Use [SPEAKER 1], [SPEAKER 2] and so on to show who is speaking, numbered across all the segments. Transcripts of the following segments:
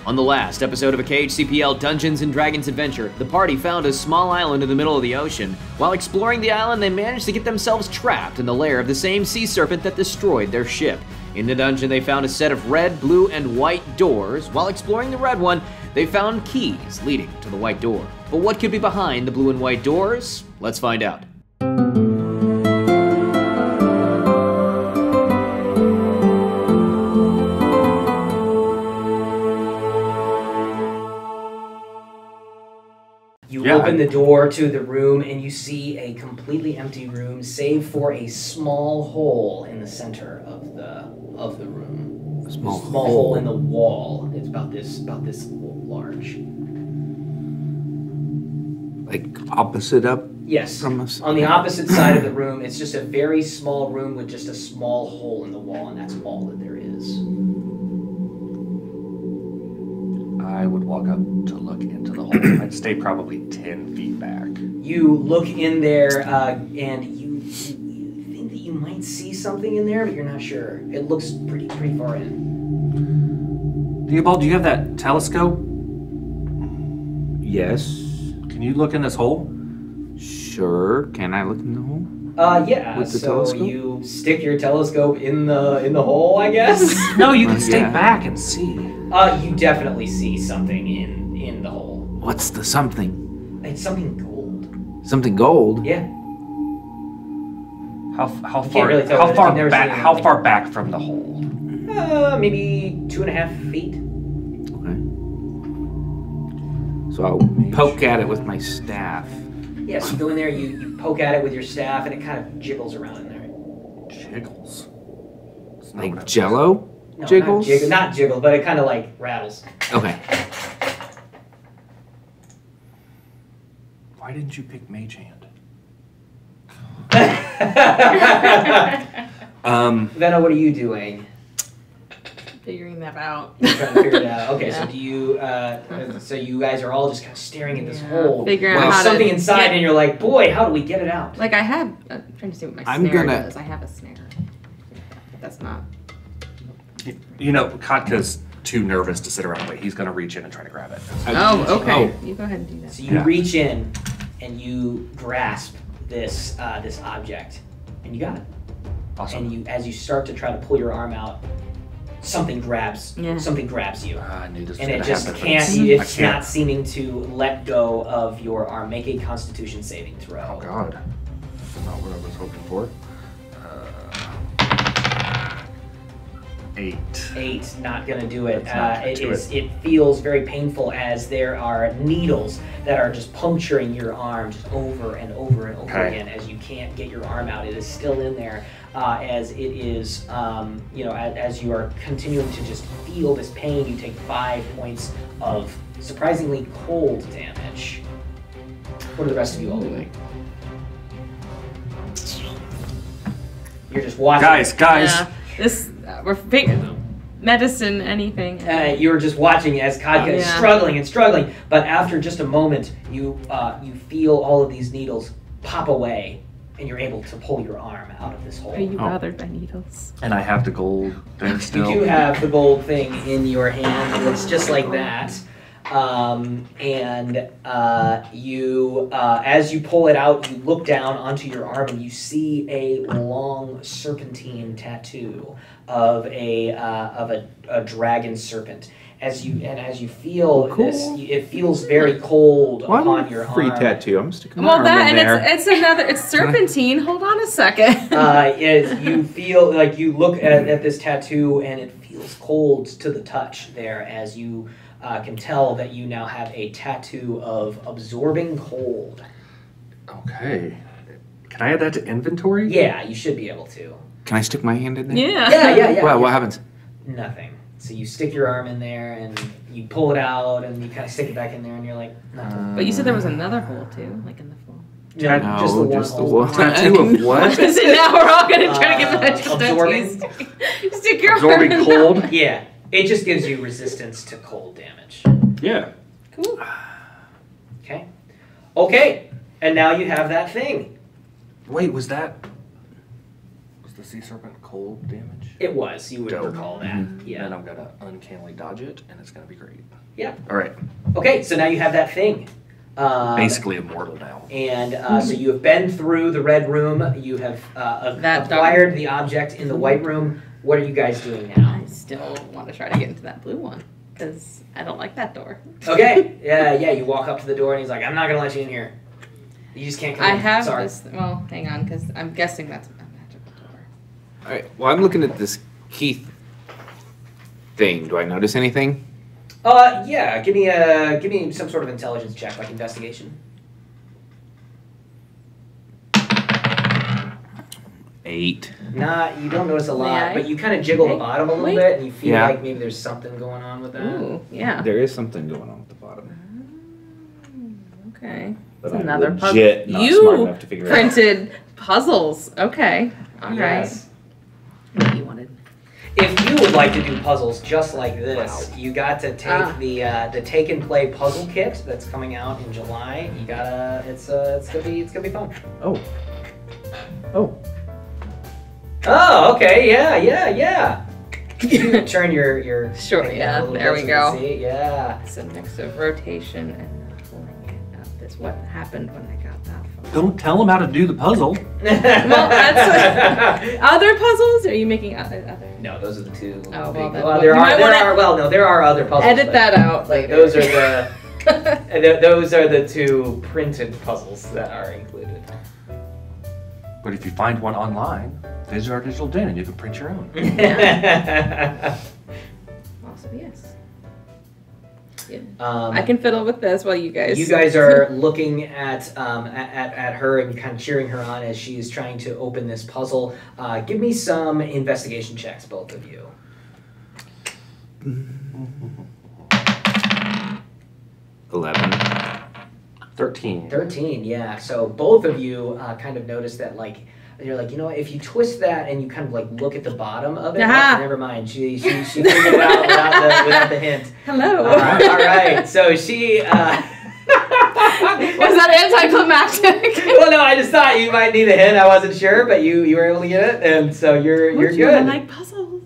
[SPEAKER 1] On the last episode of a KHCPL Dungeons & Dragons adventure, the party found a small island in the middle of the ocean. While exploring the island, they managed to get themselves trapped in the lair of the same sea serpent that destroyed their ship. In the dungeon, they found a set of red, blue, and white doors. While exploring the red one, they found keys leading to the white door. But what could be behind the blue and white doors? Let's find out.
[SPEAKER 2] You open the door to the room and you see a completely empty room, save for a small hole in the center of the room.
[SPEAKER 3] A small
[SPEAKER 2] hole in the wall. It's about this large.
[SPEAKER 3] Like opposite up?
[SPEAKER 2] Yes.
[SPEAKER 3] From us?
[SPEAKER 2] On the opposite side of the room, it's just a very small room with just a small hole in the wall, and that's all that there is.
[SPEAKER 4] I would walk up to look into the hole. I'd stay probably 10 feet back.
[SPEAKER 2] You look in there, and you think that you might see something in there, but you're not sure. It looks pretty far in.
[SPEAKER 4] Theobald, do you have that telescope?
[SPEAKER 3] Yes.
[SPEAKER 4] Can you look in this hole?
[SPEAKER 3] Sure. Can I look in the hole?
[SPEAKER 2] Yeah.
[SPEAKER 3] With the
[SPEAKER 2] so
[SPEAKER 3] telescope?
[SPEAKER 2] you stick your telescope in the hole, I guess.
[SPEAKER 4] No, you can stay
[SPEAKER 3] yeah.
[SPEAKER 4] back and see.
[SPEAKER 2] You definitely see something in the hole.
[SPEAKER 3] What's the something?
[SPEAKER 2] It's something gold.
[SPEAKER 3] Something gold?
[SPEAKER 2] Yeah.
[SPEAKER 4] How
[SPEAKER 2] can't
[SPEAKER 4] far?
[SPEAKER 2] really tell
[SPEAKER 4] How
[SPEAKER 2] because
[SPEAKER 4] far
[SPEAKER 2] you've never
[SPEAKER 4] back?
[SPEAKER 2] seen it.
[SPEAKER 4] How far back from the hole?
[SPEAKER 2] Maybe 2.5 feet.
[SPEAKER 3] Okay. So I'll poke at it with my staff.
[SPEAKER 2] Yeah, so you go in there, you poke at it with your staff, and it kind of jiggles around in there.
[SPEAKER 4] Jiggles.
[SPEAKER 3] Like Jello?
[SPEAKER 2] No,
[SPEAKER 3] Jiggles?
[SPEAKER 2] Not jiggle, but it kind of like rattles.
[SPEAKER 3] Okay.
[SPEAKER 4] Why didn't you pick Mage Hand?
[SPEAKER 2] Venna, what are you doing?
[SPEAKER 5] Figuring that out.
[SPEAKER 2] You're trying to figure it out. Okay,
[SPEAKER 5] Yeah.
[SPEAKER 2] so do you? So you guys are all just kind of staring at this hole.
[SPEAKER 5] Figuring
[SPEAKER 2] There's
[SPEAKER 5] out how
[SPEAKER 2] something
[SPEAKER 5] to
[SPEAKER 2] inside,
[SPEAKER 5] get-
[SPEAKER 2] and you're like, boy, how do we get it out?
[SPEAKER 5] Like I have, I'm trying to see what my
[SPEAKER 3] I'm
[SPEAKER 5] snare
[SPEAKER 3] gonna-
[SPEAKER 5] does. I have a snare. But that's not.
[SPEAKER 4] You know, Katka's too nervous to sit around and wait. He's gonna reach in and try to grab it.
[SPEAKER 5] Oh, okay. You go ahead and do that.
[SPEAKER 2] So you reach in, and you grasp this this object, and you got it.
[SPEAKER 4] Awesome.
[SPEAKER 2] And as you start to try to pull your arm out, something grabs you.
[SPEAKER 4] I knew this was
[SPEAKER 2] And
[SPEAKER 4] gonna
[SPEAKER 2] it just
[SPEAKER 4] happen.
[SPEAKER 2] can't,
[SPEAKER 4] I
[SPEAKER 2] it's
[SPEAKER 4] can't.
[SPEAKER 2] not seeming to let go of your arm. Make a Constitution saving throw.
[SPEAKER 4] Oh God, that's not what I was hoping for. 8.
[SPEAKER 2] 8, not gonna do it.
[SPEAKER 4] That's not gonna do
[SPEAKER 2] It feels very painful as there are needles that are just puncturing your arm just over and over and over again as you can't get your arm out. It is still in there as it is, as you are continuing to just feel this pain, you take 5 points of surprisingly cold damage. What are the rest of you all doing? You're just watching.
[SPEAKER 4] Guys.
[SPEAKER 5] Yeah. This we're medicine, anything.
[SPEAKER 2] You're just watching as Kadka is struggling and struggling, but after just a moment, you feel all of these needles pop away, and you're able to pull your arm out of this hole.
[SPEAKER 5] Are you bothered by needles?
[SPEAKER 4] And I have the gold thing still.
[SPEAKER 2] You do have the gold thing in your hand, and it's just like that. As you pull it out, you look down onto your arm, and you see a long serpentine tattoo of a dragon serpent. As you feel this, it feels very cold upon your
[SPEAKER 3] free
[SPEAKER 2] arm.
[SPEAKER 3] tattoo. I'm sticking my arm in there.
[SPEAKER 5] It's serpentine. Hold on a second.
[SPEAKER 2] You feel like you look at this tattoo, and it feels cold to the touch there as you can tell that you now have a tattoo of absorbing cold.
[SPEAKER 4] Okay. Can I add that to inventory?
[SPEAKER 2] Yeah, you should be able to.
[SPEAKER 3] Can I stick my hand in there?
[SPEAKER 5] Yeah.
[SPEAKER 3] Well, what happens?
[SPEAKER 2] Nothing. So you stick your arm in there, and you pull it out, and you kind of stick it back in there, and you're like, nothing.
[SPEAKER 5] But you said there was another hole too, like in the floor.
[SPEAKER 2] No, just the one.
[SPEAKER 4] Tattoo of what?
[SPEAKER 5] So now we're all gonna try to get the
[SPEAKER 2] absorbing.
[SPEAKER 5] tattoos. Stick your arm
[SPEAKER 4] Absorbing
[SPEAKER 5] in
[SPEAKER 4] cold?
[SPEAKER 2] Yeah, it just gives you resistance to cold damage.
[SPEAKER 4] Yeah.
[SPEAKER 2] Cool. Okay, and now you have that thing.
[SPEAKER 4] Wait, was the sea serpent cold damage?
[SPEAKER 2] It was. You would recall that. Yeah.
[SPEAKER 4] And I'm gonna uncannily dodge it, and it's gonna be great.
[SPEAKER 2] Yeah.
[SPEAKER 4] All right.
[SPEAKER 2] Okay, so now you have that thing.
[SPEAKER 4] Basically immortal now.
[SPEAKER 2] And so you have been through the red room. You have acquired the object in the white room. What are you guys doing now?
[SPEAKER 5] I still want to try to get into that blue one because I don't like that door.
[SPEAKER 2] Okay. Yeah. You walk up to the door, and he's like, "I'm not gonna let you in here. You just can't come in."
[SPEAKER 5] I have
[SPEAKER 2] Sorry.
[SPEAKER 5] this. Well, hang on, because I'm guessing that's a magical door.
[SPEAKER 3] All right. Well, I'm looking at this key thing. Do I notice anything?
[SPEAKER 2] Yeah. Give me some sort of intelligence check, like investigation.
[SPEAKER 3] 8.
[SPEAKER 2] You don't notice a lot,
[SPEAKER 5] May I?
[SPEAKER 2] but you kind of jiggle the bottom a little bit, and you feel
[SPEAKER 3] Yeah.
[SPEAKER 2] like maybe there's something going on with that.
[SPEAKER 5] Ooh, yeah.
[SPEAKER 3] There is something going on at the bottom.
[SPEAKER 5] Okay.
[SPEAKER 3] But
[SPEAKER 5] That's
[SPEAKER 3] I'm
[SPEAKER 5] another puzzle.
[SPEAKER 3] legit not smart enough to figure it out.
[SPEAKER 5] printed puzzles. Okay. All right.
[SPEAKER 2] Yes.
[SPEAKER 5] What you wanted.
[SPEAKER 2] If you would like to do puzzles just like this, you got to take the Take and Play puzzle kit that's coming out in July. You gotta, it's gonna be fun.
[SPEAKER 3] Oh.
[SPEAKER 2] Oh, okay, yeah. You turn your
[SPEAKER 5] Sure,
[SPEAKER 2] thing
[SPEAKER 5] yeah,
[SPEAKER 2] down a little
[SPEAKER 5] there
[SPEAKER 2] bit
[SPEAKER 5] we
[SPEAKER 2] so you
[SPEAKER 5] go.
[SPEAKER 2] can see. Yeah.
[SPEAKER 5] It's a mix of rotation and pulling it up. That's what happened when I got that phone.
[SPEAKER 4] Don't tell him how to do the puzzle.
[SPEAKER 5] Well, that's other puzzles? Are you making other?
[SPEAKER 2] No, those are the two.
[SPEAKER 5] Oh,
[SPEAKER 2] big,
[SPEAKER 5] well, then
[SPEAKER 2] there
[SPEAKER 5] you might wanna
[SPEAKER 2] are other puzzles.
[SPEAKER 5] Edit
[SPEAKER 2] but,
[SPEAKER 5] that out
[SPEAKER 2] like,
[SPEAKER 5] later.
[SPEAKER 2] those are the those are the two printed puzzles that are included.
[SPEAKER 4] But if you find one online, visit our digital den and you can print your own.
[SPEAKER 5] Also, yes. Yeah.
[SPEAKER 2] I
[SPEAKER 5] I can fiddle with this while you guys.
[SPEAKER 2] You guys are looking at her and kind of cheering her on as she's trying to open this puzzle. Give me some investigation checks, both of you.
[SPEAKER 3] 11.
[SPEAKER 4] 13.
[SPEAKER 2] 13, yeah. So both of you kind of notice that, like, you're like, you know what, if you twist that and you kind of like look at the bottom of it, never mind. She figured it out without the hint.
[SPEAKER 5] Hello.
[SPEAKER 2] All right. So she.
[SPEAKER 5] Was that anticlimactic?
[SPEAKER 2] Well, no, I just thought you might need a hint. I wasn't sure, but you were able to get it, and so you're good.
[SPEAKER 5] I like puzzles.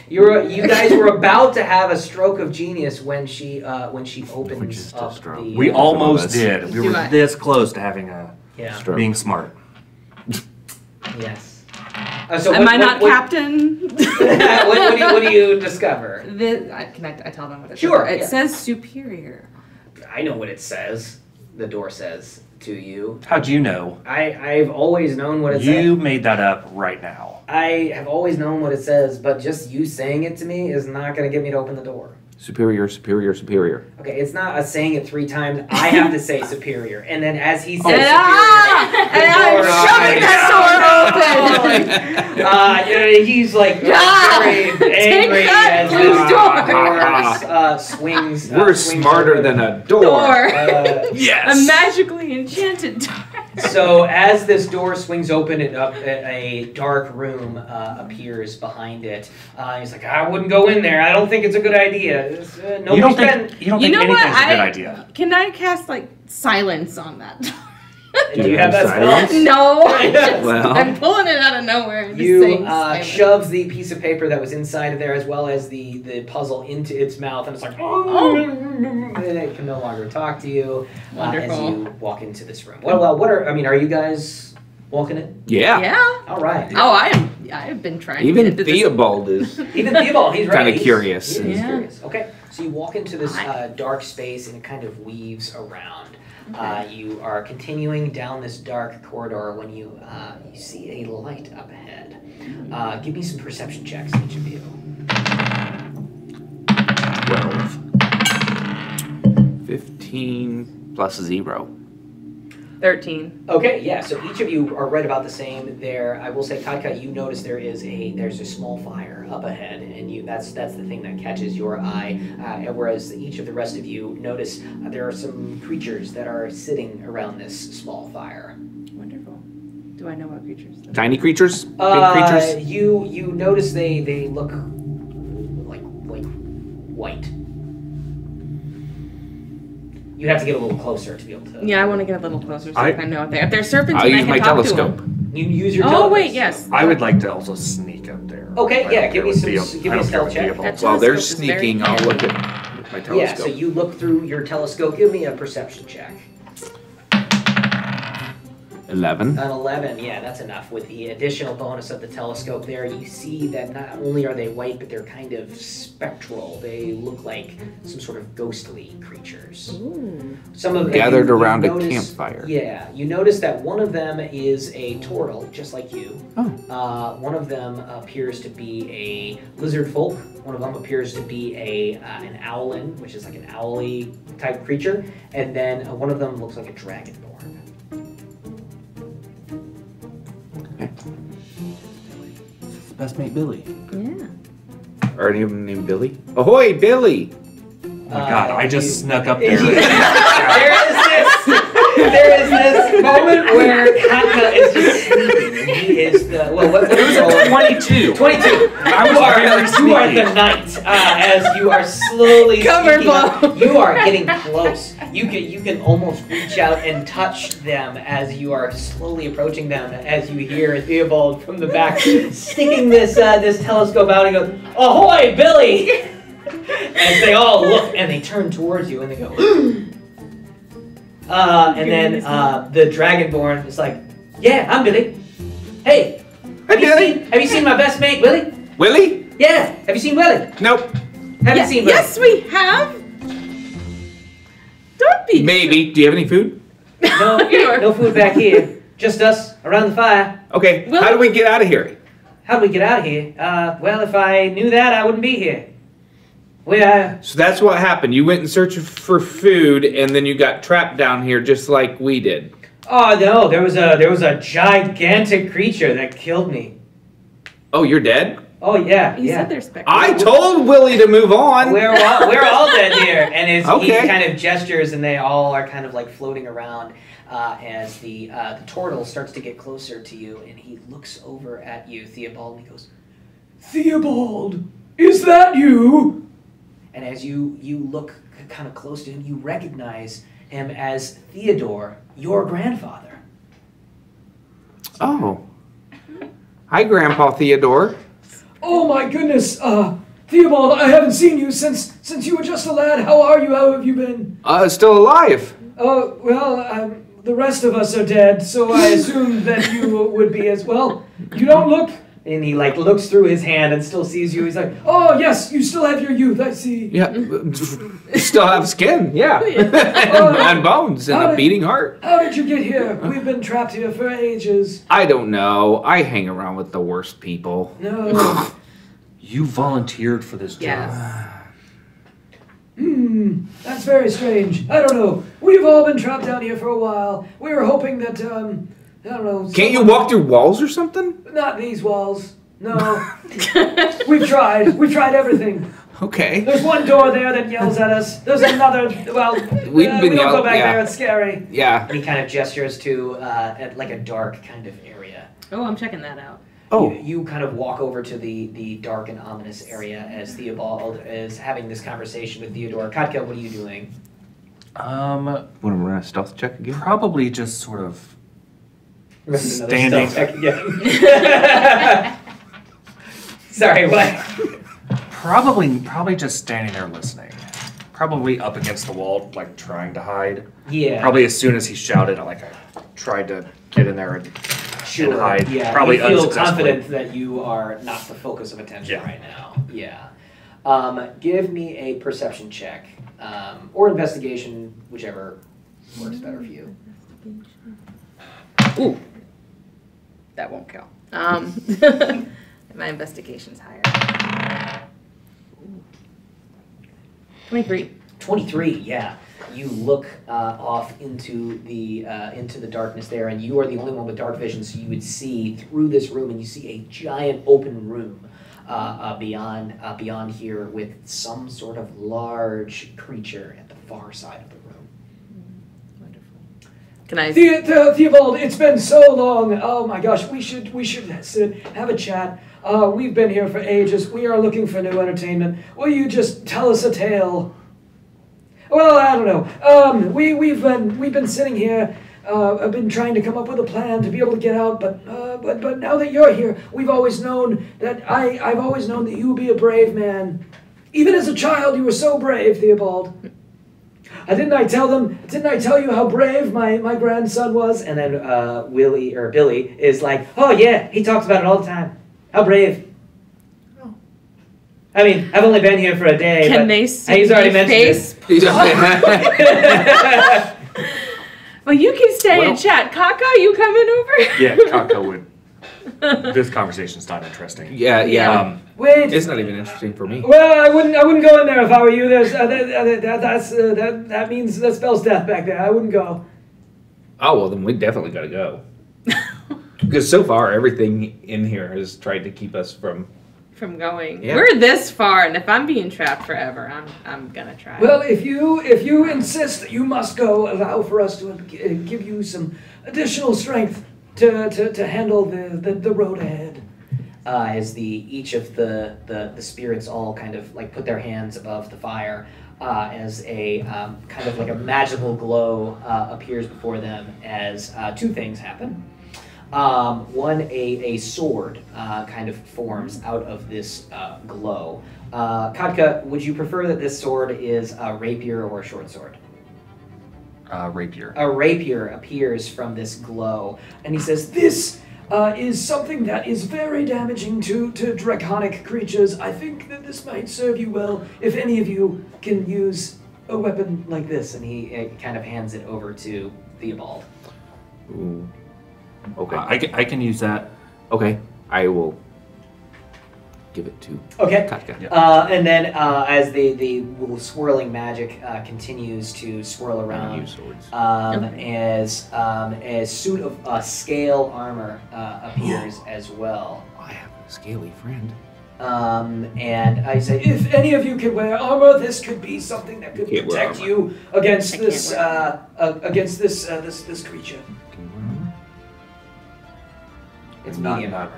[SPEAKER 2] You guys were about to have a stroke of genius when she opens up the.
[SPEAKER 4] We almost did. We were
[SPEAKER 5] I?
[SPEAKER 4] this close to having
[SPEAKER 3] Stroke.
[SPEAKER 4] being smart.
[SPEAKER 2] Yes. So
[SPEAKER 5] Am I not captain?
[SPEAKER 2] what do you discover?
[SPEAKER 5] Can I tell them what it
[SPEAKER 2] Sure,
[SPEAKER 5] says? It
[SPEAKER 2] yeah.
[SPEAKER 5] says superior.
[SPEAKER 2] I know what it says. The door says to you.
[SPEAKER 4] How'd you know?
[SPEAKER 2] I've always known what it says.
[SPEAKER 4] You made that up right now.
[SPEAKER 2] I have always known what it says, but just you saying it to me is not going to get me to open the door.
[SPEAKER 3] Superior, superior, superior.
[SPEAKER 2] Okay, it's not us saying it 3 times. I have to say superior, and then as he says
[SPEAKER 5] And I'm shoving that door open.
[SPEAKER 2] He's like very angry
[SPEAKER 5] that
[SPEAKER 2] as
[SPEAKER 5] blue
[SPEAKER 2] door swings.
[SPEAKER 3] We're
[SPEAKER 2] swings
[SPEAKER 3] smarter
[SPEAKER 2] open.
[SPEAKER 3] than a door.
[SPEAKER 5] A magically enchanted door.
[SPEAKER 2] So as this door swings open, a dark room appears behind it. He's like, I wouldn't go in there. I don't think it's a good idea.
[SPEAKER 4] You don't think anything's a good idea.
[SPEAKER 5] Can I cast like silence on that door?
[SPEAKER 2] Do you have that
[SPEAKER 3] silence?
[SPEAKER 2] spell?
[SPEAKER 5] No.
[SPEAKER 3] Well.
[SPEAKER 5] I'm pulling it out of nowhere. And
[SPEAKER 2] You
[SPEAKER 5] just saying silence.
[SPEAKER 2] shoves the piece of paper that was inside of there, as well as the puzzle, into its mouth, and it's like, and it can no longer talk to you as
[SPEAKER 5] Wonderful.
[SPEAKER 2] you walk into this room. Well, are you guys walking in?
[SPEAKER 3] Yeah.
[SPEAKER 5] Yeah.
[SPEAKER 2] All right.
[SPEAKER 5] Oh, I have been trying to
[SPEAKER 3] Even
[SPEAKER 5] get into
[SPEAKER 3] Theobald is.
[SPEAKER 2] Even Theobald, he's ready.
[SPEAKER 3] Kinda curious.
[SPEAKER 2] He's
[SPEAKER 5] Yeah.
[SPEAKER 2] curious. Okay, so you walk into this dark space, and it kind of weaves around. You are continuing down this dark corridor when you see a light up ahead. Give me some perception checks, each of you.
[SPEAKER 3] 12. 15 plus 0.
[SPEAKER 5] 13.
[SPEAKER 2] Okay, yeah. So each of you are right about the same there. I will say, Kaika, you notice there's a small fire up ahead, and that's the thing that catches your eye. Whereas each of the rest of you notice there are some creatures that are sitting around this small fire.
[SPEAKER 5] Wonderful. Do I know what creatures?
[SPEAKER 3] Tiny creatures? Big creatures?
[SPEAKER 2] You notice they look like white. You have to get a little closer to be able to.
[SPEAKER 5] Yeah, I want to get a little closer so I know what they are. If they're serpents,
[SPEAKER 3] I'll
[SPEAKER 5] and I
[SPEAKER 3] use
[SPEAKER 5] can
[SPEAKER 3] my
[SPEAKER 5] talk to
[SPEAKER 3] telescope.
[SPEAKER 5] them.
[SPEAKER 2] You use your
[SPEAKER 5] Oh
[SPEAKER 2] teleport.
[SPEAKER 5] wait, yes.
[SPEAKER 4] I would like to also sneak up there.
[SPEAKER 2] Okay,
[SPEAKER 4] I
[SPEAKER 2] yeah,
[SPEAKER 4] don't
[SPEAKER 2] give me
[SPEAKER 4] care
[SPEAKER 2] some-
[SPEAKER 4] what
[SPEAKER 2] give me a stealth check.
[SPEAKER 5] That
[SPEAKER 3] While they're
[SPEAKER 5] telescope is very
[SPEAKER 3] sneaking, I'll
[SPEAKER 5] handy.
[SPEAKER 3] look at my telescope.
[SPEAKER 2] Yeah, so you look through your telescope. Give me a perception check.
[SPEAKER 3] 11.
[SPEAKER 2] An 11, yeah, that's enough. With the additional bonus of the telescope there, you see that not only are they white, but they're kind of spectral. They look like some sort of ghostly creatures.
[SPEAKER 5] Ooh.
[SPEAKER 2] Some of them
[SPEAKER 3] Gathered around a
[SPEAKER 2] notice-
[SPEAKER 3] campfire.
[SPEAKER 2] Yeah, you notice that one of them is a turtle, just like you.
[SPEAKER 3] Oh.
[SPEAKER 2] One of them appears to be a lizard folk. One of them appears to be an owlin, which is like an owly type creature, and then one of them looks like a dragonborn.
[SPEAKER 6] Best mate Billy.
[SPEAKER 5] Yeah.
[SPEAKER 3] Are any of them named Billy? Ahoy, Billy!
[SPEAKER 4] Oh my god, I just snuck up there.
[SPEAKER 2] There is this moment where Katka is just sleeping, and he is the what
[SPEAKER 6] It was a 22.
[SPEAKER 2] 22.
[SPEAKER 6] I was very
[SPEAKER 2] You are
[SPEAKER 6] sneaky.
[SPEAKER 2] the knight as you are slowly
[SPEAKER 5] Cover
[SPEAKER 2] sneaking up.
[SPEAKER 5] blow.
[SPEAKER 2] You are getting close. You can almost reach out and touch them as you are slowly approaching them. As you hear Theobald from the back sticking this telescope out and goes, "Ahoy, Billy!" As they all look and they turn towards you and they go. And then the Dragonborn is like, "Yeah, I'm Billy. Hey, have you seen my best mate, Willie?
[SPEAKER 3] Willie?
[SPEAKER 2] Yeah, have you seen Willie?
[SPEAKER 3] Nope.
[SPEAKER 2] Have you seen Willie?
[SPEAKER 5] Yes, we have. Don't be.
[SPEAKER 3] Maybe. Do you have any food?
[SPEAKER 2] No, no food back here. Just us around the fire.
[SPEAKER 3] Okay.
[SPEAKER 5] Willie?
[SPEAKER 3] How do we get out of here?
[SPEAKER 2] How do we get out of here? Well, if I knew that, I wouldn't be here.
[SPEAKER 3] So that's what happened. You went in search for food, and then you got trapped down here just like we did.
[SPEAKER 2] Oh no, there was a gigantic creature that killed me.
[SPEAKER 3] Oh, you're dead?
[SPEAKER 2] Oh yeah,
[SPEAKER 5] You
[SPEAKER 2] yeah.
[SPEAKER 5] said they're spectral.
[SPEAKER 3] I told Willie to move on.
[SPEAKER 2] We're all dead here, and he
[SPEAKER 3] Okay.
[SPEAKER 2] kind of gestures, and they all are kind of like floating around as the turtle starts to get closer to you, and he looks over at you, Theobald, and he goes, "Theobald, is that you?" And as you look kind of close to him, you recognize him as Theodore, your grandfather.
[SPEAKER 3] Oh. Hi, Grandpa Theodore.
[SPEAKER 7] Oh my goodness, Theobald, I haven't seen you since you were just a lad. How are you? How have you been?
[SPEAKER 3] Still alive.
[SPEAKER 7] Oh, well, the rest of us are dead, so I assumed that you would be as well. You don't look...
[SPEAKER 2] And he like looks through his hand and still sees you. He's like,
[SPEAKER 7] Oh, yes, you still have your youth, I see.
[SPEAKER 3] Yeah. Still have skin. Yeah. and bones and a beating heart.
[SPEAKER 7] How did you get here? We've been trapped here for ages.
[SPEAKER 3] I don't know. I hang around with the worst people.
[SPEAKER 7] No.
[SPEAKER 4] You volunteered for this job.
[SPEAKER 5] Yes.
[SPEAKER 7] That's very strange. I don't know. We've all been trapped down here for a while. We were hoping that, I don't know.
[SPEAKER 3] Can't you walk through walls or something?
[SPEAKER 7] Not these walls. No. We've tried. We've tried everything.
[SPEAKER 3] Okay.
[SPEAKER 7] There's one door there that yells at us. There's another, well, we
[SPEAKER 3] been
[SPEAKER 7] don't
[SPEAKER 3] yelled-
[SPEAKER 7] go back
[SPEAKER 3] yeah.
[SPEAKER 7] there, it's scary.
[SPEAKER 3] Yeah.
[SPEAKER 2] and he kind of gestures to at like a dark kind of area.
[SPEAKER 5] Oh, I'm checking that out.
[SPEAKER 3] Oh.
[SPEAKER 2] You kind of walk over to the dark and ominous area as Theobald is having this conversation with Theodore. Katka, what are you doing?
[SPEAKER 3] Want to run a stealth check again?
[SPEAKER 4] Probably just sort of
[SPEAKER 2] Another
[SPEAKER 4] Standing.
[SPEAKER 2] stealth check again. Sorry, what?
[SPEAKER 4] probably just standing there listening. Probably up against the wall, like trying to hide.
[SPEAKER 2] Yeah.
[SPEAKER 4] Probably as soon as he shouted, I tried to get in there and
[SPEAKER 2] Sure.
[SPEAKER 4] hide.
[SPEAKER 2] Yeah.
[SPEAKER 4] Probably
[SPEAKER 2] you feel
[SPEAKER 4] unsuccessfully.
[SPEAKER 2] confident that you are not the focus of attention
[SPEAKER 4] Yeah.
[SPEAKER 2] right now. Yeah. Give me a perception check or investigation, whichever works better for you.
[SPEAKER 5] Ooh. That won't count. My investigation's higher. 23.
[SPEAKER 2] 23, yeah. You look off into the darkness there, and you are the only one with dark vision, so you would see through this room, and you see a giant open room beyond here with some sort of large creature at the far side of the room.
[SPEAKER 5] Wonderful. Can I?
[SPEAKER 7] Theobald, it's been so long. Oh my gosh, we should sit, have a chat. We've been here for ages. We are looking for new entertainment. Will you just tell us a tale? Well, I don't know. We've been sitting here. I've been trying to come up with a plan to be able to get out, but now that you're here, I've always known that you would be a brave man. Even as a child, you were so brave, Theobald. Didn't I tell you how brave my grandson was?
[SPEAKER 2] And then Billy is like, oh yeah, he talks about it all the time. How brave. Oh. I mean, I've only been here for a day,
[SPEAKER 5] Can
[SPEAKER 2] but
[SPEAKER 5] they see
[SPEAKER 2] he's already
[SPEAKER 5] my
[SPEAKER 2] mentioned
[SPEAKER 5] face?
[SPEAKER 2] it.
[SPEAKER 5] Well, you can stay and chat. Kaka, you coming over?
[SPEAKER 4] Yeah, Kaka would. This conversation's not interesting.
[SPEAKER 3] Yeah.
[SPEAKER 7] Wait.
[SPEAKER 3] It's not even interesting for me.
[SPEAKER 7] Well, I wouldn't go in there if I were you. There's that means that spells death back there. I wouldn't go.
[SPEAKER 3] Oh, well, then we definitely got to go. Because so far, everything in here has tried to keep us from
[SPEAKER 5] going.
[SPEAKER 3] Yeah.
[SPEAKER 5] We're this far, and if I'm being trapped forever, I'm gonna try.
[SPEAKER 7] Well, if you insist that you must go, allow for us to give you some additional strength to handle the road ahead.
[SPEAKER 2] As each of the spirits all kind of like put their hands above the fire, as a kind of like a magical glow appears before them, as two things happen. One, a sword kind of forms out of this glow. Katka, would you prefer that this sword is a rapier or a short sword?
[SPEAKER 4] Rapier.
[SPEAKER 2] A rapier appears from this glow,
[SPEAKER 7] And he says, this is something that is very damaging to draconic creatures. I think that this might serve you well if any of you can use a weapon like this.
[SPEAKER 2] and he kind of hands it over to Theobald.
[SPEAKER 3] Ooh. Okay.
[SPEAKER 6] I can use that.
[SPEAKER 3] Okay. I will give it to
[SPEAKER 2] Okay.
[SPEAKER 3] Katka.
[SPEAKER 2] And then as the swirling magic continues to swirl around,
[SPEAKER 3] Use swords.
[SPEAKER 2] as a suit of scale armor appears as well.
[SPEAKER 3] I have a scaly friend.
[SPEAKER 2] And I say,
[SPEAKER 7] If any of you can wear armor, this could be something that could
[SPEAKER 3] Can't wear
[SPEAKER 7] protect
[SPEAKER 3] armor.
[SPEAKER 7] you against
[SPEAKER 5] I
[SPEAKER 7] this
[SPEAKER 5] can't
[SPEAKER 7] against this creature.
[SPEAKER 3] Can you wear armor?
[SPEAKER 2] it's
[SPEAKER 4] Not-
[SPEAKER 2] medium
[SPEAKER 4] not-
[SPEAKER 2] armor.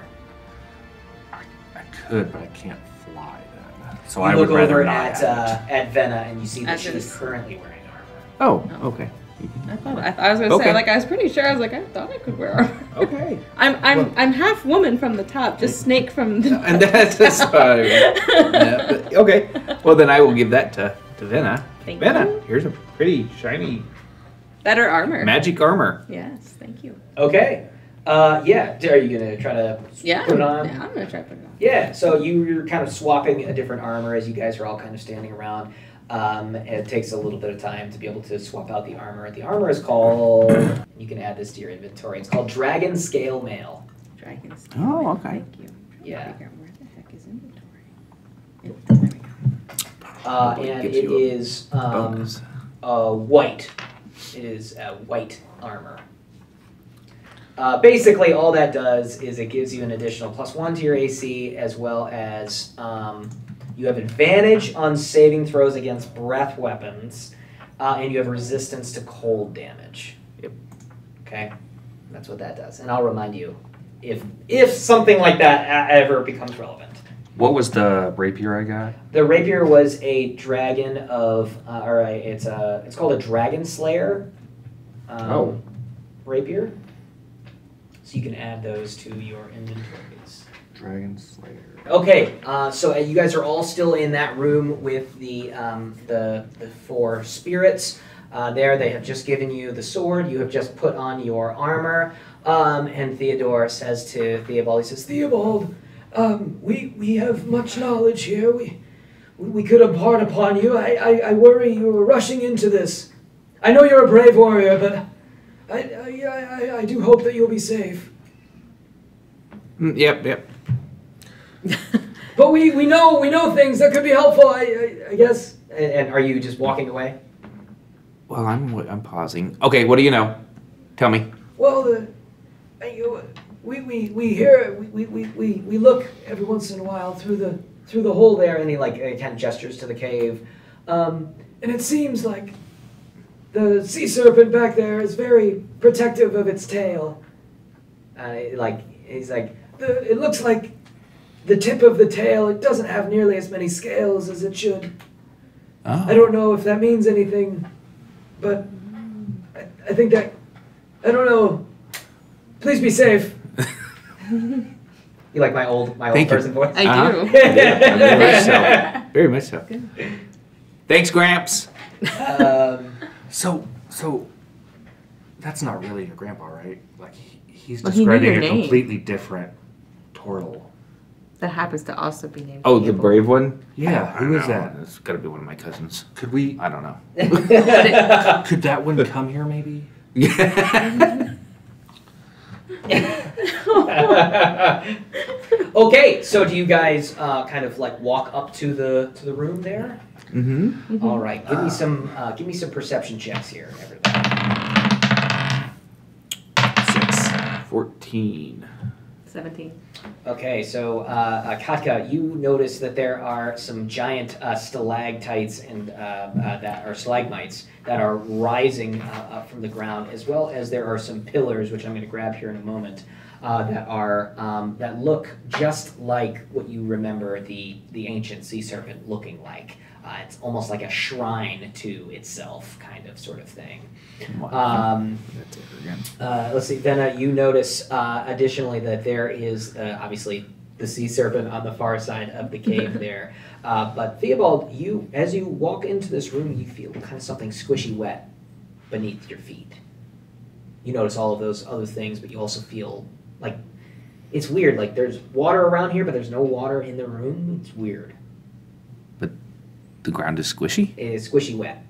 [SPEAKER 4] I could, but I can't fly then. So
[SPEAKER 2] You
[SPEAKER 4] I
[SPEAKER 2] look
[SPEAKER 4] would rather
[SPEAKER 2] over
[SPEAKER 4] not
[SPEAKER 2] at
[SPEAKER 4] have it.
[SPEAKER 2] Venna, and you see that
[SPEAKER 5] As
[SPEAKER 2] she
[SPEAKER 5] it
[SPEAKER 2] is
[SPEAKER 5] is.
[SPEAKER 2] currently wearing armor.
[SPEAKER 3] Oh, okay.
[SPEAKER 5] I was gonna
[SPEAKER 3] Okay.
[SPEAKER 5] say, like, I was pretty sure. I was like, I thought I could wear armor.
[SPEAKER 3] Okay.
[SPEAKER 5] I'm half woman from the top, just snake from the.
[SPEAKER 3] And that's fine. Yeah, but- okay. Well, then I will give that to Venna.
[SPEAKER 5] Thank
[SPEAKER 3] Venna,
[SPEAKER 5] you.
[SPEAKER 3] here's a pretty shiny
[SPEAKER 5] Better armor.
[SPEAKER 3] magic armor.
[SPEAKER 5] Yes, thank you.
[SPEAKER 2] Okay. Yeah. Are you gonna try to
[SPEAKER 5] Yeah,
[SPEAKER 2] put it on?
[SPEAKER 5] yeah, I'm gonna try to put it on.
[SPEAKER 2] Yeah, so you're kind of swapping a different armor as you guys are all kind of standing around. It takes a little bit of time to be able to swap out the armor. The armor is called, you can add this to your inventory, it's called Dragon Scale Mail.
[SPEAKER 5] Dragon's.
[SPEAKER 3] Oh, okay.
[SPEAKER 5] Thank you.
[SPEAKER 2] Yeah.
[SPEAKER 5] Figure out where the heck is inventory? There we go.
[SPEAKER 3] Probably
[SPEAKER 2] And
[SPEAKER 3] gives
[SPEAKER 2] it
[SPEAKER 3] you a
[SPEAKER 2] is
[SPEAKER 3] bonus.
[SPEAKER 2] white. It is white armor. Basically, all that does is it gives you an additional +1 to your AC, as well as you have advantage on saving throws against breath weapons, and you have resistance to cold damage.
[SPEAKER 3] Yep.
[SPEAKER 2] Okay, that's what that does. And I'll remind you, if something like that ever becomes relevant.
[SPEAKER 4] What was the rapier I got?
[SPEAKER 2] The rapier was a dragon of, it's called a dragon slayer. Rapier. So you can add those to your inventories.
[SPEAKER 4] Dragon Slayer.
[SPEAKER 2] Okay, so you guys are all still in that room with the four spirits. There, they have just given you the sword. You have just put on your armor. And Theodore says to Theobald, he says,
[SPEAKER 7] Theobald, we have much knowledge here. We could impart upon you. I worry you are rushing into this. I know you're a brave warrior, but I do hope that you'll be safe.
[SPEAKER 3] Yep.
[SPEAKER 7] But we know things that could be helpful. I guess.
[SPEAKER 2] and are you just walking away?
[SPEAKER 3] Well, I'm pausing. Okay, what do you know? Tell me.
[SPEAKER 7] Well, we hear we look every once in a while through the hole there,
[SPEAKER 2] And he kind of gestures to the cave.
[SPEAKER 7] and it seems like the sea serpent back there is very protective of its tail.
[SPEAKER 2] He's like,
[SPEAKER 7] It looks like the tip of the tail, it doesn't have nearly as many scales as it should.
[SPEAKER 3] Oh.
[SPEAKER 7] I don't know if that means anything, but I think that I don't know. Please be safe.
[SPEAKER 2] You like my old
[SPEAKER 3] Thank you.
[SPEAKER 2] person voice?
[SPEAKER 5] I do.
[SPEAKER 3] Yeah, very much so. Very much so. Thanks, Gramps.
[SPEAKER 4] So that's not really your grandpa, right? Like he's
[SPEAKER 5] Well, he knew
[SPEAKER 4] describing
[SPEAKER 5] your
[SPEAKER 4] a
[SPEAKER 5] name.
[SPEAKER 4] completely different turtle.
[SPEAKER 5] That happens to also be named.
[SPEAKER 3] Oh, the
[SPEAKER 5] Theobald.
[SPEAKER 3] brave one?
[SPEAKER 4] Yeah,
[SPEAKER 3] I
[SPEAKER 4] who
[SPEAKER 3] don't
[SPEAKER 4] is
[SPEAKER 3] know.
[SPEAKER 4] that?
[SPEAKER 3] It's got to be one of my cousins.
[SPEAKER 4] Could we?
[SPEAKER 3] I don't know.
[SPEAKER 4] Could that one come here, maybe?
[SPEAKER 2] Okay, so do you guys kind of like walk up to the room there?
[SPEAKER 3] Mm-hmm.
[SPEAKER 2] All right, give me some perception checks here, everybody.
[SPEAKER 3] 14.
[SPEAKER 5] 17.
[SPEAKER 2] Okay, so Katka, you notice that there are some giant stalactites and that are stalagmites that are rising up from the ground, as well as there are some pillars, which I'm going to grab here in a moment, that look just like what you remember the ancient sea serpent looking like. It's almost like a shrine to itself, kind of sort of thing.
[SPEAKER 3] That's it again.
[SPEAKER 2] Let's see. Then you notice additionally that there is obviously the sea serpent on the far side of the cave there. But Theobald, as you walk into this room, you feel kind of something squishy wet beneath your feet. You notice all of those other things, but you also feel like it's weird. Like there's water around here, but there's no water in the room. It's weird.
[SPEAKER 3] But the ground is squishy?
[SPEAKER 2] It is squishy wet,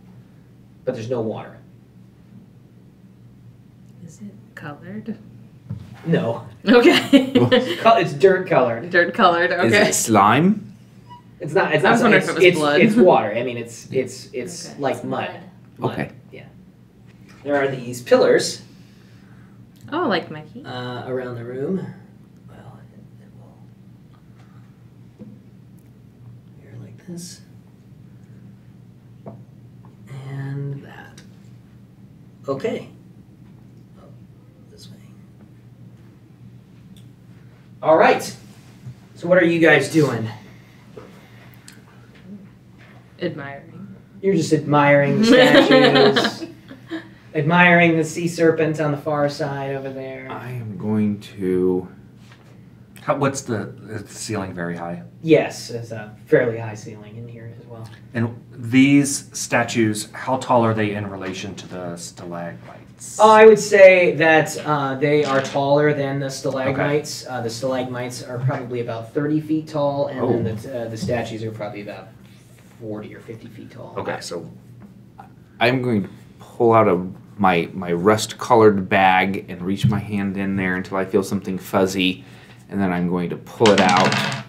[SPEAKER 2] but there's no water.
[SPEAKER 5] Is it colored?
[SPEAKER 2] No.
[SPEAKER 5] Okay.
[SPEAKER 2] It's dirt colored.
[SPEAKER 5] Dirt colored.
[SPEAKER 3] Is
[SPEAKER 5] Okay.
[SPEAKER 3] it slime?
[SPEAKER 2] It's not. It's
[SPEAKER 5] I
[SPEAKER 2] not.
[SPEAKER 5] was wondering
[SPEAKER 2] it's,
[SPEAKER 5] if it was
[SPEAKER 2] it's,
[SPEAKER 5] blood.
[SPEAKER 2] It's water. I mean, it's
[SPEAKER 5] Okay.
[SPEAKER 2] like
[SPEAKER 8] It's
[SPEAKER 2] mud.
[SPEAKER 8] mud.
[SPEAKER 2] Mud.
[SPEAKER 3] Okay.
[SPEAKER 2] Yeah. There are these pillars
[SPEAKER 5] Oh, like my key.
[SPEAKER 2] around the room. Well, it will. Here like this. And that. Okay. Oh, this way. All right. So what are you guys doing?
[SPEAKER 5] Admiring.
[SPEAKER 2] You're just admiring the statues, admiring the sea serpent on the far side over there.
[SPEAKER 3] I am going to...
[SPEAKER 4] What's is the ceiling very high?
[SPEAKER 2] Yes, it's a fairly high ceiling in here as well.
[SPEAKER 4] And these statues, how tall are they in relation to the stalagmites?
[SPEAKER 2] I would say that they are taller than the stalagmites. The stalagmites are probably about 30 feet tall, and then the statues are probably about 40 or 50 feet tall.
[SPEAKER 4] Okay, so
[SPEAKER 3] I'm going to pull out my rust-colored bag and reach my hand in there until I feel something fuzzy, and then I'm going to pull it out.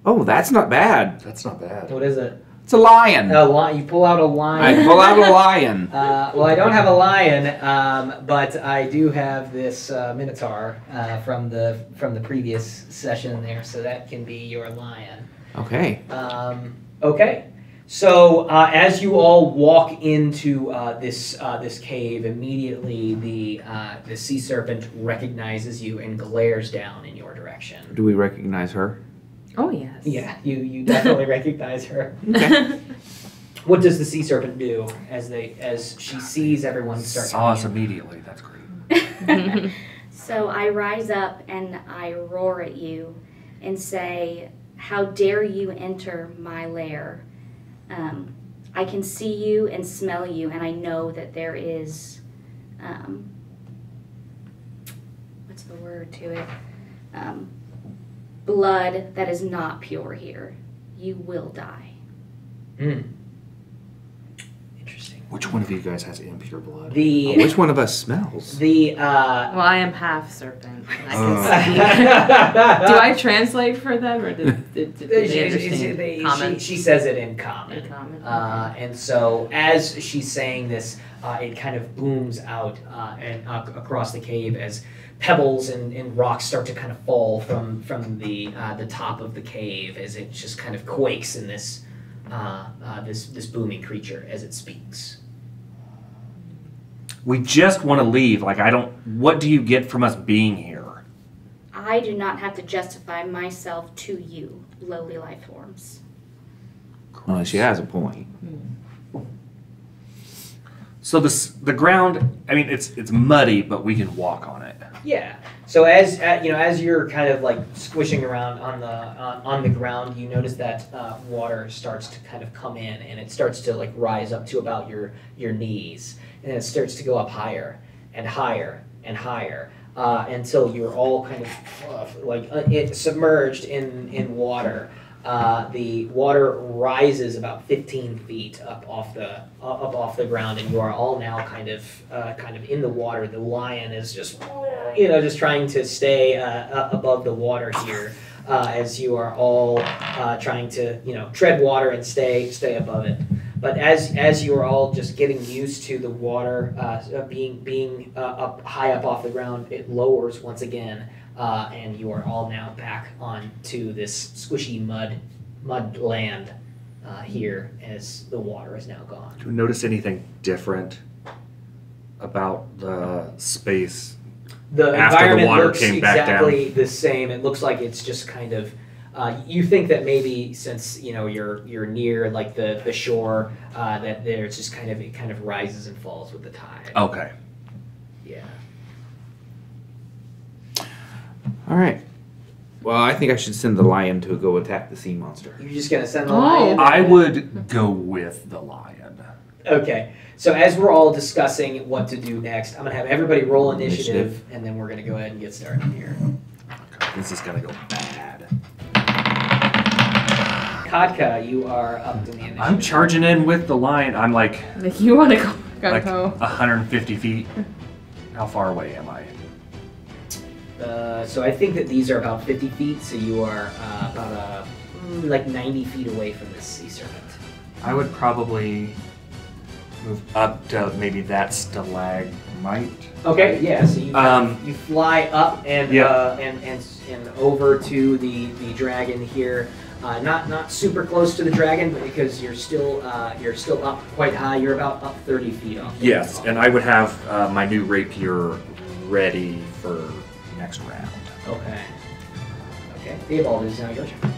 [SPEAKER 3] Oh, that's not bad.
[SPEAKER 4] that's not bad.
[SPEAKER 2] What is it?
[SPEAKER 3] It's a lion.
[SPEAKER 2] A lion. You pull out a
[SPEAKER 3] I
[SPEAKER 2] lion.
[SPEAKER 3] pull out a lion.
[SPEAKER 2] Well, I don't have a lion, but I do have this minotaur from the previous session there, so that can be your lion.
[SPEAKER 3] Okay.
[SPEAKER 2] Okay. So as you all walk into this cave, immediately the sea serpent recognizes you and glares down in your direction.
[SPEAKER 3] Do we recognize her?
[SPEAKER 5] Oh, yes.
[SPEAKER 2] Yeah, you definitely recognize her.
[SPEAKER 3] Okay.
[SPEAKER 2] What does the sea serpent do as she sees everyone start
[SPEAKER 4] Saw us
[SPEAKER 2] coming in?
[SPEAKER 4] immediately. That's great.
[SPEAKER 8] So I rise up and I roar at you and say, "How dare you enter my lair? I can see you and smell you, and I know that there is, what's the word to it? Blood that is not pure here. You will die."
[SPEAKER 2] Interesting.
[SPEAKER 4] Which one of you guys has impure blood?
[SPEAKER 3] Which one of us smells?
[SPEAKER 2] The
[SPEAKER 5] Well, I am half serpent. I
[SPEAKER 4] Oh.
[SPEAKER 5] can see. Do I translate for them, or did they understand common?
[SPEAKER 2] She says it in common.
[SPEAKER 5] In common,
[SPEAKER 2] And so as she's saying this, it kind of booms out and across the cave as pebbles and rocks start to kind of fall from the top of the cave as it just kind of quakes in this booming creature as it speaks.
[SPEAKER 4] We just want to leave. Like, what do you get from us being here?
[SPEAKER 8] I do not have to justify myself to you, lowly life forms.
[SPEAKER 3] Well, she has a point.
[SPEAKER 4] So the ground, I mean, it's muddy, but we can walk on it.
[SPEAKER 2] Yeah. So as you're kind of like squishing around on the ground, you notice that water starts to kind of come in, and it starts to like rise up to about your knees, and then it starts to go up higher and higher and higher until you're all kind of submerged in water. The water rises about 15 feet up off the ground, and you are all now kind of in the water. The lion is just trying to stay above the water here, as you are all trying to tread water and stay above it. But as you are all just getting used to the water being up high up off the ground, it lowers once again. And you are all now back onto this squishy mud land here as the water is now gone.
[SPEAKER 4] Do you notice anything different about the space
[SPEAKER 2] The
[SPEAKER 4] after the
[SPEAKER 2] environment
[SPEAKER 4] water
[SPEAKER 2] looks
[SPEAKER 4] came back
[SPEAKER 2] exactly
[SPEAKER 4] down?
[SPEAKER 2] the same. It looks like it's just kind of. You think that maybe since you're near like the shore, that there's just it kind of rises and falls with the tide.
[SPEAKER 4] Okay.
[SPEAKER 2] Yeah.
[SPEAKER 3] All right. Well, I think I should send the lion to go attack the sea monster.
[SPEAKER 2] You're just gonna send the lion?
[SPEAKER 4] I would go with the lion.
[SPEAKER 2] Okay. So as we're all discussing what to do next, I'm gonna have everybody roll initiative, and then we're gonna go ahead and get started here.
[SPEAKER 4] Okay, this is gonna go bad.
[SPEAKER 2] Katka, you are up in the initiative.
[SPEAKER 4] I'm charging in with the lion. I'm like
[SPEAKER 5] You want to go?
[SPEAKER 4] like 150 feet. How far away am I?
[SPEAKER 2] So I think that these are about 50 feet, so you are about like 90 feet away from this sea serpent.
[SPEAKER 4] I would probably move up to maybe that stalagmite.
[SPEAKER 2] Okay, yeah. So you fly up and
[SPEAKER 4] Yeah.
[SPEAKER 2] and over to the dragon here. Not super close to the dragon, but because you're still up quite high. You're about up 30 feet off.
[SPEAKER 4] Yes, and I would have my new rapier ready for next round.
[SPEAKER 2] Okay. Okay. Theobald, it is now your turn.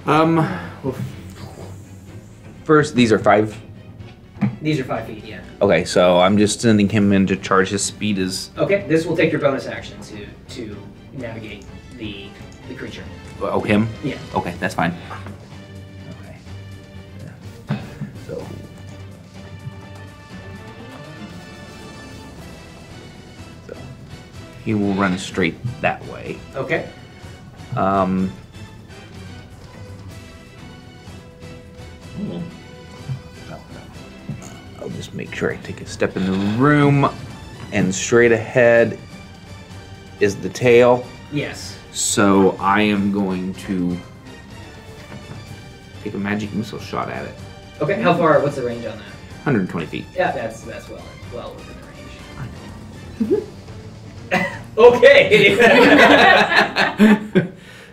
[SPEAKER 3] Well, first, these are 5.
[SPEAKER 2] These are 5 feet, yeah.
[SPEAKER 3] Okay, so I'm just sending him in to charge his speed as.
[SPEAKER 2] Okay, this will take your bonus action to navigate the creature.
[SPEAKER 3] Oh, him?
[SPEAKER 2] Yeah.
[SPEAKER 3] Okay, that's fine. Okay. Yeah. So. He will run straight that way.
[SPEAKER 2] Okay.
[SPEAKER 3] I'll just make sure I take a step in the room, and straight ahead is the tail.
[SPEAKER 2] Yes.
[SPEAKER 3] So I am going to take a magic missile shot at it.
[SPEAKER 2] Okay. How far? What's the range on that?
[SPEAKER 3] 120 feet.
[SPEAKER 2] Yeah, that's well within the range. Okay.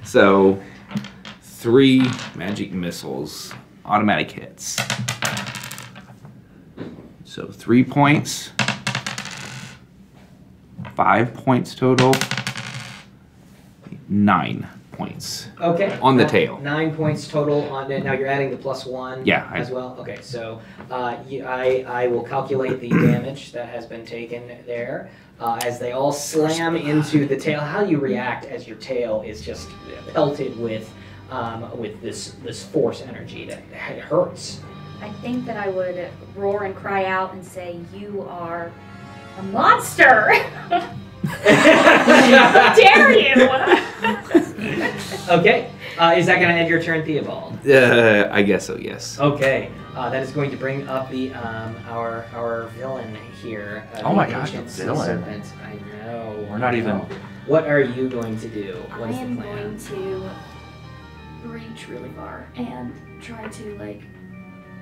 [SPEAKER 3] So 3 magic missiles, automatic hits. So 3 points, 5 points total, 9 points.
[SPEAKER 2] Okay.
[SPEAKER 3] On the tail.
[SPEAKER 2] 9 points total on it. Now you're adding the +1
[SPEAKER 3] Yeah,
[SPEAKER 2] as well. Okay, so I will calculate the damage that has been taken there as they all slam into the tail. How do you react as your tail is just pelted with this force energy that it hurts?
[SPEAKER 8] I think that I would roar and cry out and say, "You are a monster! How dare you!"
[SPEAKER 2] Okay. Is that going to end your turn, Theobald?
[SPEAKER 3] I guess so, yes.
[SPEAKER 2] Okay. That is going to bring up the our villain here.
[SPEAKER 4] Oh my
[SPEAKER 2] the
[SPEAKER 4] gosh,
[SPEAKER 2] ancient
[SPEAKER 4] a
[SPEAKER 2] sea
[SPEAKER 4] villain.
[SPEAKER 2] serpent. I know.
[SPEAKER 4] We're not even.
[SPEAKER 2] What are you going to do? What
[SPEAKER 8] I
[SPEAKER 2] is the
[SPEAKER 8] am
[SPEAKER 2] plan?
[SPEAKER 8] going to reach really far and try to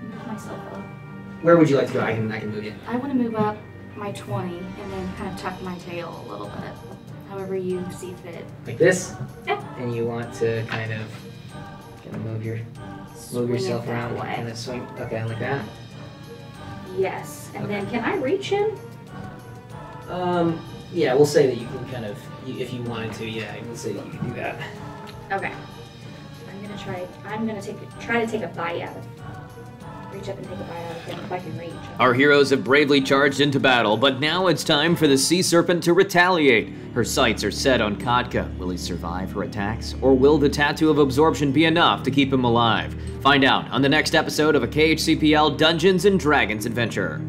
[SPEAKER 8] move myself up.
[SPEAKER 2] Where would you like to go? I can move you.
[SPEAKER 8] I want to move up my 20 and then kind of tuck my tail a little bit, however you see fit.
[SPEAKER 2] Like this?
[SPEAKER 8] Yep.
[SPEAKER 2] And you want to kind of move
[SPEAKER 8] Swing
[SPEAKER 2] yourself
[SPEAKER 8] it that
[SPEAKER 2] around,
[SPEAKER 8] way.
[SPEAKER 2] kind of swing. Okay, like that.
[SPEAKER 8] Yes. And
[SPEAKER 2] Okay.
[SPEAKER 8] then can I reach him?
[SPEAKER 2] Yeah, we'll say that you can kind of, if you wanted to. Yeah, we'll say that you can do that.
[SPEAKER 8] Okay. I'm gonna try to take a bite out of reach up and take a bite out of him if I can reach.
[SPEAKER 1] Our heroes have bravely charged into battle, but now it's time for the sea serpent to retaliate. Her sights are set on Kotka. Will he survive her attacks, or will the tattoo of absorption be enough to keep him alive? Find out on the next episode of a KHCPL Dungeons & Dragons adventure.